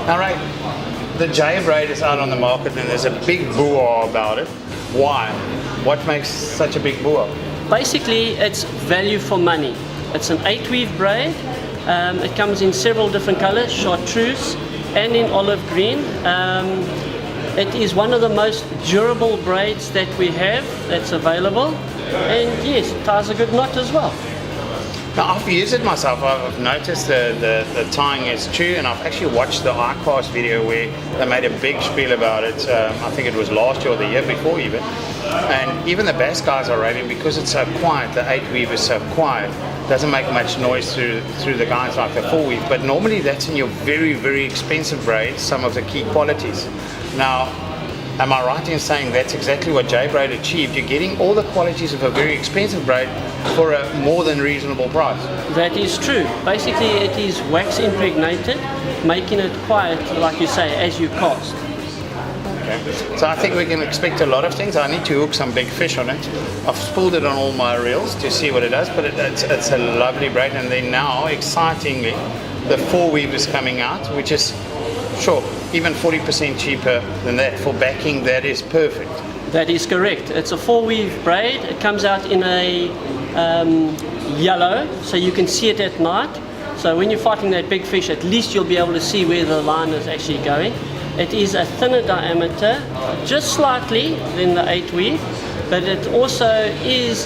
All right, the J Braid is out on the market and there's a big boo-ah about it. Why? What makes such a big boo-ah? Basically, it's value for money. It's an 8-weave braid. It comes in several different colors, chartreuse and in olive green. It is one of the most durable braids that we have that's available. And yes, it ties a good knot as well. Now, I've used it myself. I've noticed the tying is true, and I've actually watched the iCast video where they made a big spiel about it. I think it was last year or the year before even. And even the best guys are raving because it's so quiet. The 8-weave is so quiet. Doesn't make much noise through the guys like the 4-weave. But normally that's in your very, very expensive braids, some of the key qualities. Now, am I right in saying that's exactly what J Braid achieved? You're getting all the qualities of a very expensive braid for a more than reasonable price. That is true. Basically, it is wax impregnated, making it quiet, like you say, as you cast. Okay. So I think we can expect a lot of things. I need to hook some big fish on it. I've spooled it on all my reels to see what it does, but it's a lovely braid. And then now, excitingly, the 4-weave is coming out, which is, sure, even 40% cheaper than that. For backing, that is perfect. That is correct. It's a 4-weave braid. It comes out in a yellow, so you can see it at night. So when you're fighting that big fish, at least you'll be able to see where the line is actually going. It is a thinner diameter, just slightly than the 8-weave, but it also is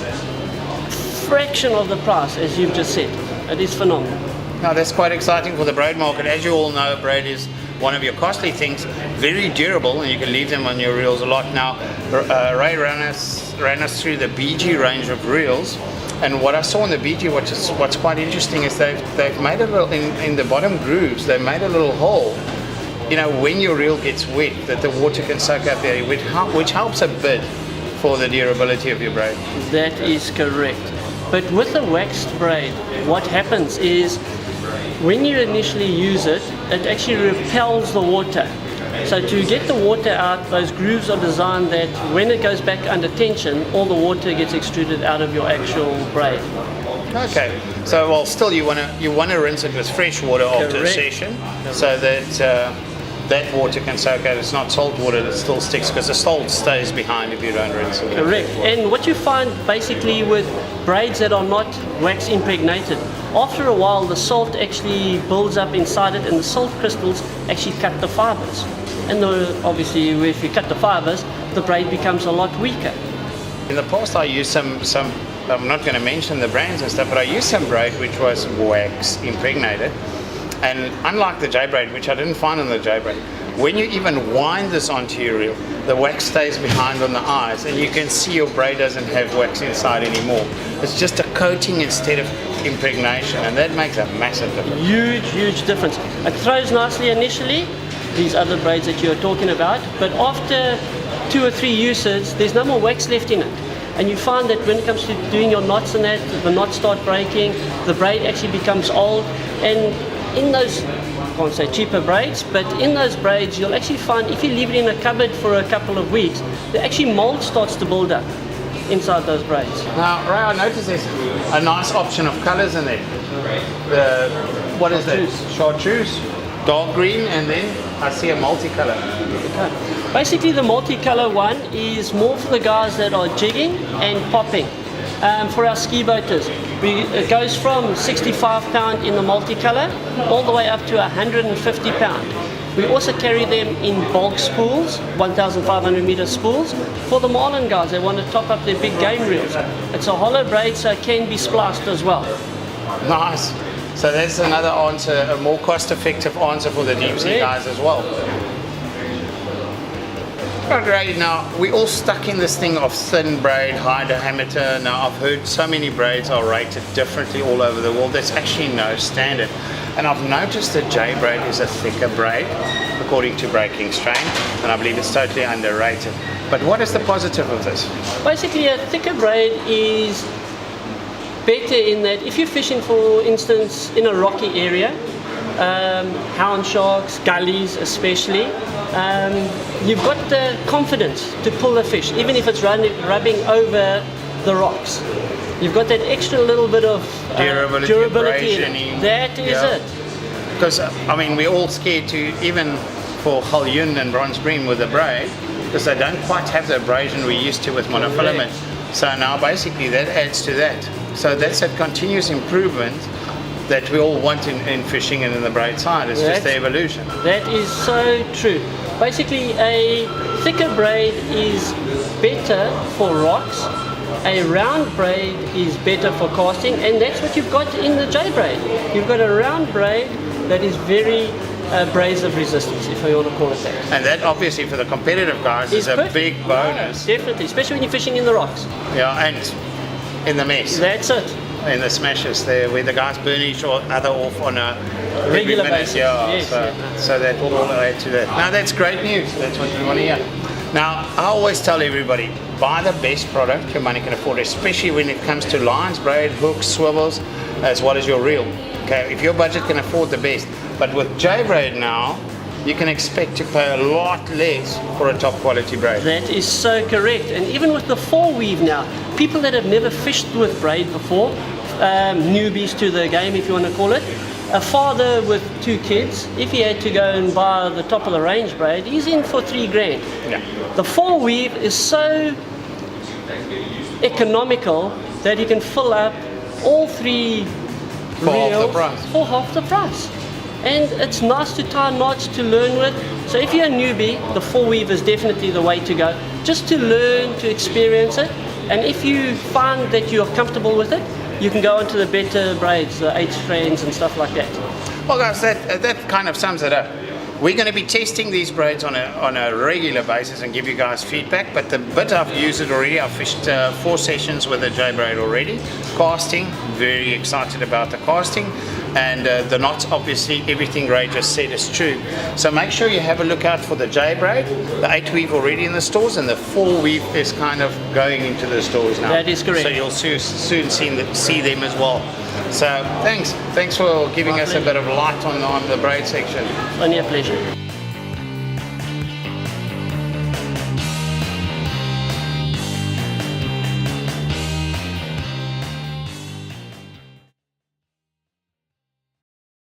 fraction of the price, as you've just said. It is phenomenal. Now that's quite exciting for the braid market. As you all know, braid is one of your costly things, very durable, and you can leave them on your reels a lot. Now, Ray ran us through the BG range of reels, and what I saw in the BG, what's quite interesting, is they've made a little, in the bottom grooves, they made a little hole, you know, when your reel gets wet, that the water can soak up there, which helps a bit for the durability of your braid. That is correct. But with the waxed braid, what happens is, when you initially use it, it actually repels the water. So to get the water out, those grooves are designed that when it goes back under tension, all the water gets extruded out of your actual braid. Okay, so well, still you want to rinse it with fresh water after a session, so that that water can soak out. It's not salt water that still sticks, because the salt stays behind if you don't rinse it. Correct. And what you find basically with braids that are not wax impregnated, after a while the salt actually builds up inside it, and the salt crystals actually cut the fibers. And obviously if you cut the fibers, the braid becomes a lot weaker. In the past I used some I'm not going to mention the brands and stuff, but I used some braid which was wax impregnated. And unlike the J Braid, which I didn't find on the J Braid, when you even wind this onto your reel, the wax stays behind on the eyes, and you can see your braid doesn't have wax inside anymore. It's just a coating instead of impregnation, and that makes a massive difference. Huge difference. It throws nicely initially, these other braids that you're talking about, but after 2 or 3 uses, there's no more wax left in it. And you find that when it comes to doing your knots and that, the knots start breaking, the braid actually becomes old, and in those, I can't say cheaper braids, but in those braids you'll actually find, if you leave it in a cupboard for a couple of weeks, the actually mold starts to build up inside those braids. Now, Ray, I noticed there's a nice option of colours in there. What is that? Chartreuse, dark green, and then I see a multicolour. Okay. Basically the multicolour one is more for the guys that are jigging and popping. For our ski boaters, it goes from 65 pound in the multicolour all the way up to 150 pound. We also carry them in bulk spools, 1,500 meter spools, for the marlin guys that want to top up their big game reels. It's a hollow braid, so it can be spliced as well. Nice. So that's another answer, a more cost-effective answer for the deep sea guys as well. Right, now we're all stuck in this thing of thin braid, high diameter. Now I've heard so many braids are rated differently all over the world. There's actually no standard. And I've noticed that J Braid is a thicker braid according to breaking strain, and I believe it's totally underrated. But what is the positive of this? Basically a thicker braid is better in that if you're fishing, for instance, in a rocky area, hound sharks, gullies especially, you've got the confidence to pull the fish, even if it's rubbing over the rocks. You've got that extra little bit of durability in it. That is it. because I mean we're all scared to even for Halyun and bronze bream with the braid, because they don't quite have the abrasion we're used to with monofilament. So now basically that adds to that. So that's that continuous improvement that we all want in fishing and in the braid side. It's just the evolution. That is so true. Basically, a thicker braid is better for rocks. A round braid is better for casting, and that's what you've got in the J braid. You've got a round braid that is very abrasive resistance, if you want to call it that. And that obviously for the competitive guys is a perfect. big bonus. Yeah, definitely, especially when you're fishing in the rocks. Yeah, and in the mess. That's it. In the smashes there, where the guys burn each other off on a Regular minute. basis. Yeah, Yes, so that will all add to that. Now that's great news. That's what we want to hear. Now I always tell everybody, buy the best product your money can afford, especially when it comes to lines, braid, hooks, swivels, as well as your reel. Okay, if your budget can afford the best. But with J braid now, you can expect to pay a lot less for a top quality braid. That is so correct. And even with the 4-weave now, people that have never fished with braid before, newbies to the game if you want to call it, a father with 2 kids, if he had to go and buy the top of the range braid, he's in for $3,000. Yeah. The 4-weave is so economical that you can fill up all 3 For half the reels price. for half the price. And it's nice to tie knots to learn with. So if you're a newbie, the 4-weave is definitely the way to go, just to learn, to experience it. And if you find that you're comfortable with it, you can go into the better braids, the 8 strands and stuff like that. Well guys, that kind of sums it up. We're going to be testing these braids on a regular basis and give you guys feedback, but the bit I've used it already, I've fished 4 sessions with the J braid already. Casting, very excited about the casting, and the knots, obviously everything Ray just said is true. So make sure you have a look out for the J braid, the 8-weave already in the stores, and the 4-weave is kind of going into the stores now. That is correct. So you'll soon see them as well. So thanks for giving us a bit of light on the braid section. Only a pleasure.